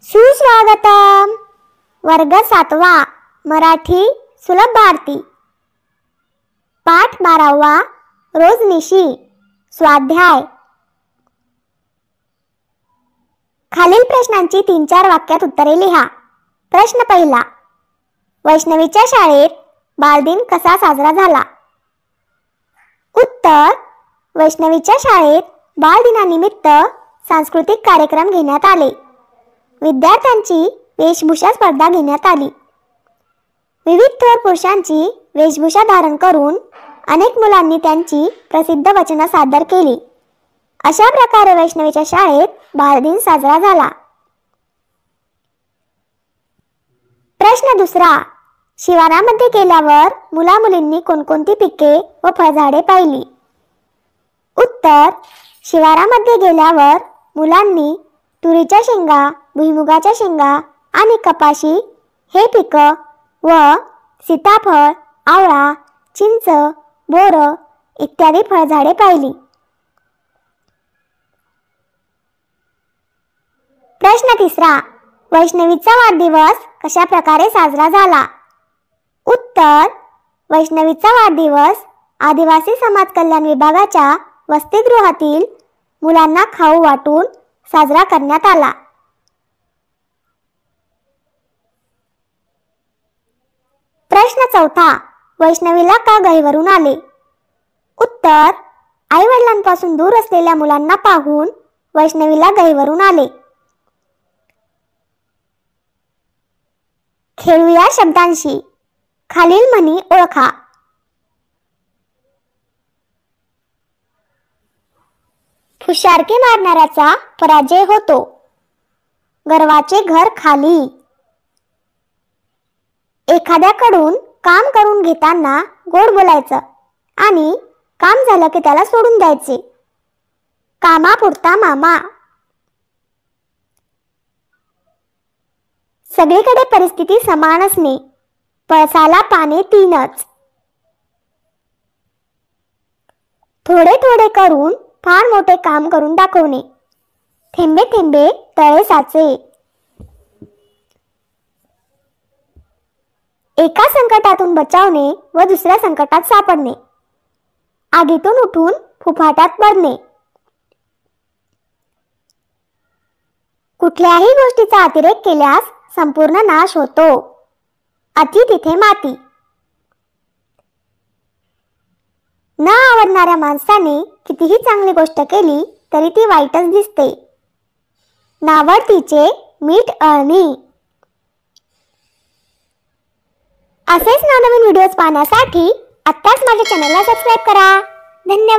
सुस्वागतम। वर्ग 7वा मराठी सुलभ भारती। पाठ 12वा रोजनिशी स्वाध्याय। खालील प्रश्नांची 3-4 वाक्यात उत्तरे लिहा। प्रश्न पहिला, वैष्णवीच्या शाळेत बालदिन कसा साजरा झाला? उत्तर, वैष्णवीच्या शाळेत बालदिनानिमित्त सांस्कृतिक कार्यक्रम घेण्यात आले। विद्यार्थ्यांची वेशभूषा स्पर्धा घेण्यात आली। विविध थोर पुरुषांची वेशभूषा धारण करून अनेक मुलांनी त्यांची प्रसिद्ध वचनं सादर केली। अशा प्रकारे वैष्णवीच्या शाळेत बालदिन साजरा झाला। प्रश्न दुसरा, शिवारामध्ये गेल्यावर मुलामुलींनी कोणकोणती पिके व फळझाडे पाहिली? उत्तर, शिवारामध्ये गेल्यावर मुलांनी तुरीच्या शेंगा, भुईमुगाच्या शेंगा आणि कपाशी हे पिकं व सीताफळ, आवळा, चिंच, बोर इत्यादी फळझाडे पाहिली। प्रश्न तिसरा, वैष्णवीचा वाढदिवस कशा प्रकारे साजरा झाला? उत्तर, वैष्णवीचा वाढदिवस आदिवासी समाज कल्याण विभागाच्या वसतिगृहातील मुलांना खाऊ वाटून साजरा करण्यात आला। प्रश्न चौथा, वैष्णवीला का गहिवरून आले? उत्तर, आई वडिलांपासून दूर असलेल्या मुलांना पाहून वैष्णवीला गहिवरून आले। खेळूया शब्दांशी। खालील म्हणी ओळखा। फुशारके मारणाऱ्याचा पराजय होतो। गर्वाचे घर खाली। एखाद्याकडून काम करून घेताना गोड बोलायचं आणि काम झालं की त्याला सोडून द्यायचे। कामापुरता मामा। सगळीकडे परिस्थिती समान असणे। पळसाला पाने 3च। थोडे थोडे करून फार मोठे काम करून दाखवणे। थेंबे थेंबे तळे साचे। एका संकटातून बचावणे व दुसऱ्या संकटात सापडणे। आगीतून उठून फुफाट्यात पडणे। कुठल्याही गोष्टीचा अतिरेक केल्यास संपूर्ण नाश होतो। अति तिथे माती। न आवडणाऱ्या माणसाने कितीही चांगली गोष्ट केली तरी ती वाईटच दिसते। नावडतीचे मीठ अळणी। असेच नवनवीन व्हिडिओज पाहण्यासाठी आत्ताच माझ्या चॅनलला सबस्क्राईब करा। धन्यवाद।